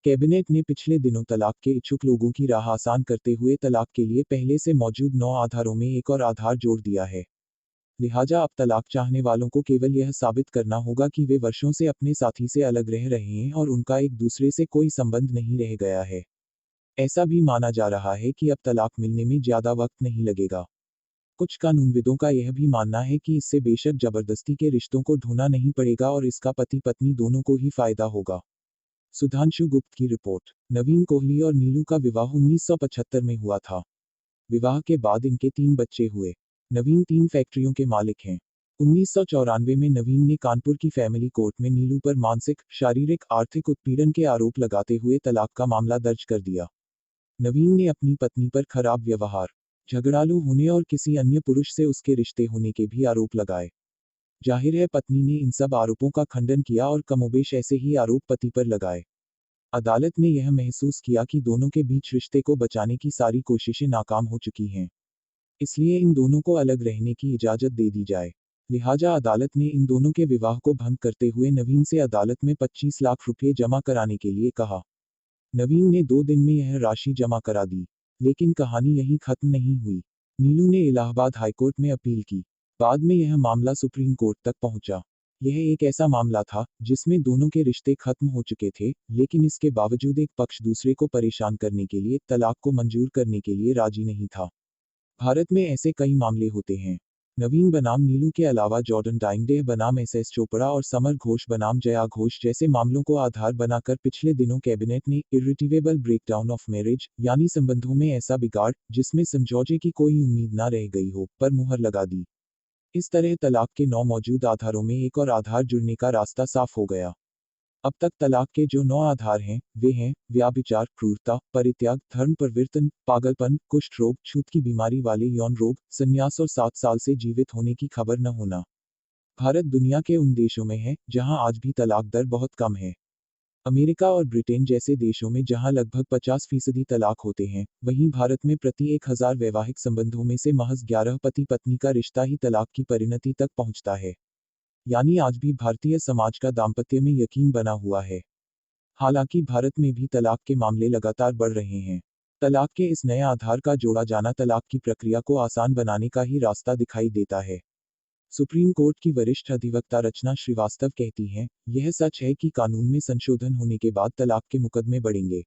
Cabinet ने पिछले दिनों तलाक के इच्छुक लोगों की राह आसान करते हुए तलाक के लिए पहले से मौजूद 9 आधारों में एक और आधार जोड़ दिया है। लिहाजा अब तलाक चाहने वालों को केवल यह साबित करना होगा कि वे वर्षों से अपने साथी से अलग रह रहे हैं और उनका एक दूसरे से कोई संबंध नहीं रह गया है। ऐसा भी माना जा रहा है कि अब तलाक मिलने में ज्यादा वक्त नहीं लगेगा। कुछ कानूनविदों का यह भी मानना है कि इससे बेशक जबरदस्ती के रिश्तों को ढूंढना नहीं पड़ेगा और इसका पति पत्नी दोनों को ही फायदा होगा। सुधांशु गुप्त की रिपोर्ट। नवीन कोहली और नीलू का विवाह 1975 में हुआ था। विवाह के बाद इनके 3 बच्चे हुए। नवीन 3 फैक्ट्रियों के मालिक हैं। 1994 में नवीन ने कानपुर की फैमिली कोर्ट में नीलू पर मानसिक, शारीरिक, आर्थिक उत्पीड़न के आरोप लगाते हुए तलाक का मामला दर्ज कर दिया। नवीन ने अपनी पत्नी पर खराब व्यवहार, झगड़ालू होने और किसी अन्य पुरुष से उसके रिश्ते होने के भी आरोप लगाए। जाहिर है पत्नी ने इन सब आरोपों का खंडन किया और कमोबेश ऐसे ही आरोप पति पर लगाए। अदालत ने यह महसूस किया कि दोनों के बीच रिश्ते को बचाने की सारी कोशिशें नाकाम हो चुकी हैं। इसलिए इन दोनों को अलग रहने की इजाजत दे दी जाए। लिहाजा अदालत ने इन दोनों के विवाह को भंग करते हुए नवीन से अदालत में 25 लाख रुपये जमा कराने के लिए कहा। नवीन ने 2 दिन में यह राशि जमा करा दी। लेकिन कहानी यहीं खत्म नहीं हुई। नीलू ने इलाहाबाद हाईकोर्ट में अपील की। बाद में यह मामला सुप्रीम कोर्ट तक पहुंचा। यह एक ऐसा मामला था जिसमें दोनों के रिश्ते खत्म हो चुके थे, लेकिन इसके बावजूद एक पक्ष दूसरे को परेशान करने के लिए तलाक को मंजूर करने के लिए राजी नहीं था। भारत में ऐसे कई मामले होते हैं। नवीन बनाम नीलू के अलावा जॉर्डन डाइंगडे बनाम एसएस चोपड़ा और समर घोष बनाम जया घोष जैसे मामलों को आधार बनाकर पिछले दिनों कैबिनेट ने इरिटिवेबल ब्रेकडाउन ऑफ मैरिज, यानी संबंधों में ऐसा बिगाड़ जिसमें समझौते की कोई उम्मीद ना रह गई हो, पर मुहर लगा दी। इस तरह तलाक के 9 मौजूद आधारों में एक और आधार जुड़ने का रास्ता साफ हो गया। अब तक तलाक के जो 9 आधार हैं, वे हैं व्याभिचार, क्रूरता, परित्याग, धर्म परिवर्तन, पागलपन, कुष्ठ रोग, छूत की बीमारी वाले यौन रोग, संन्यास और 7 साल से जीवित होने की खबर न होना। भारत दुनिया के उन देशों में है जहां आज भी तलाक दर बहुत कम है। अमेरिका और ब्रिटेन जैसे देशों में जहां लगभग 50% तलाक होते हैं, वहीं भारत में प्रति 1000 वैवाहिक संबंधों में से महज 11 पति पत्नी का रिश्ता ही तलाक की परिणति तक पहुंचता है। यानी आज भी भारतीय समाज का दाम्पत्य में यकीन बना हुआ है। हालांकि भारत में भी तलाक के मामले लगातार बढ़ रहे हैं। तलाक के इस नए आधार का जोड़ा जाना तलाक की प्रक्रिया को आसान बनाने का ही रास्ता दिखाई देता है। सुप्रीम कोर्ट की वरिष्ठ अधिवक्ता रचना श्रीवास्तव कहती हैं, यह सच है कि कानून में संशोधन होने के बाद तलाक के मुकदमे बढ़ेंगे।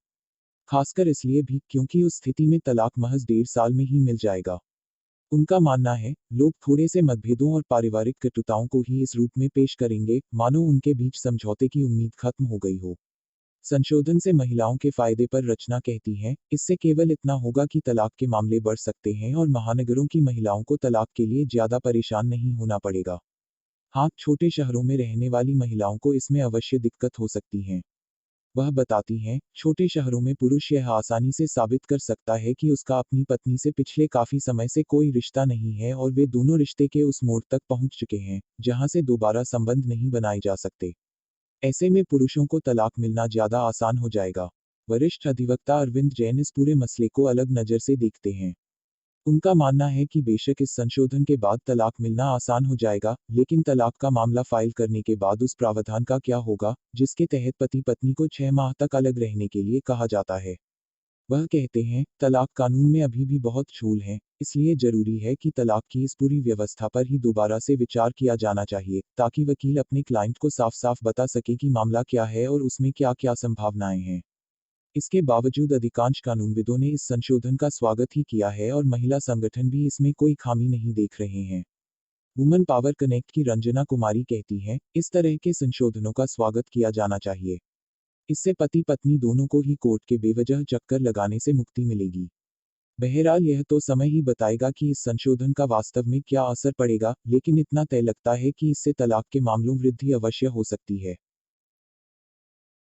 खासकर इसलिए भी क्योंकि उस स्थिति में तलाक महज 1.5 साल में ही मिल जाएगा। उनका मानना है, लोग थोड़े से मतभेदों और पारिवारिक कटुताओं को ही इस रूप में पेश करेंगे, मानो उनके बीच समझौते की उम्मीद खत्म हो गई हो। संशोधन से महिलाओं के फायदे पर रचना कहती हैं, इससे केवल इतना होगा कि तलाक के मामले बढ़ सकते हैं और महानगरों की महिलाओं को तलाक के लिए ज्यादा परेशान नहीं होना पड़ेगा। हाँ, छोटे शहरों में रहने वाली महिलाओं को इसमें अवश्य दिक्कत हो सकती है। वह बताती हैं, छोटे शहरों में पुरुष यह आसानी से साबित कर सकता है कि उसका अपनी पत्नी से पिछले काफी समय से कोई रिश्ता नहीं है और वे दोनों रिश्ते के उस मोड़ तक पहुंच चुके हैं जहां से दोबारा संबंध नहीं बनाए जा सकते। ऐसे में पुरुषों को तलाक मिलना ज्यादा आसान हो जाएगा। वरिष्ठ अधिवक्ता अरविंद जैन इस पूरे मसले को अलग नजर से देखते हैं। उनका मानना है कि बेशक इस संशोधन के बाद तलाक मिलना आसान हो जाएगा, लेकिन तलाक का मामला फाइल करने के बाद उस प्रावधान का क्या होगा जिसके तहत पति पत्नी को 6 माह तक अलग रहने के लिए कहा जाता है। वह कहते हैं, तलाक कानून में अभी भी बहुत छूल हैं, इसलिए जरूरी है कि तलाक की इस पूरी व्यवस्था पर ही दोबारा से विचार किया जाना चाहिए, ताकि वकील अपने क्लाइंट को साफ साफ बता सके कि मामला क्या है और उसमें क्या क्या संभावनाएं हैं। इसके बावजूद अधिकांश कानूनविदों ने इस संशोधन का स्वागत ही किया है और महिला संगठन भी इसमें कोई खामी नहीं देख रहे हैं। वुमन पावर कनेक्ट की रंजना कुमारी कहती हैं, इस तरह के संशोधनों का स्वागत किया जाना चाहिए। इससे पति पत्नी दोनों को ही कोर्ट के बेवजह चक्कर लगाने से मुक्ति मिलेगी। बहरहाल यह तो समय ही बताएगा कि इस संशोधन का वास्तव में क्या असर पड़ेगा, लेकिन इतना तय लगता है कि इससे तलाक के मामलों वृद्धि अवश्य हो सकती है।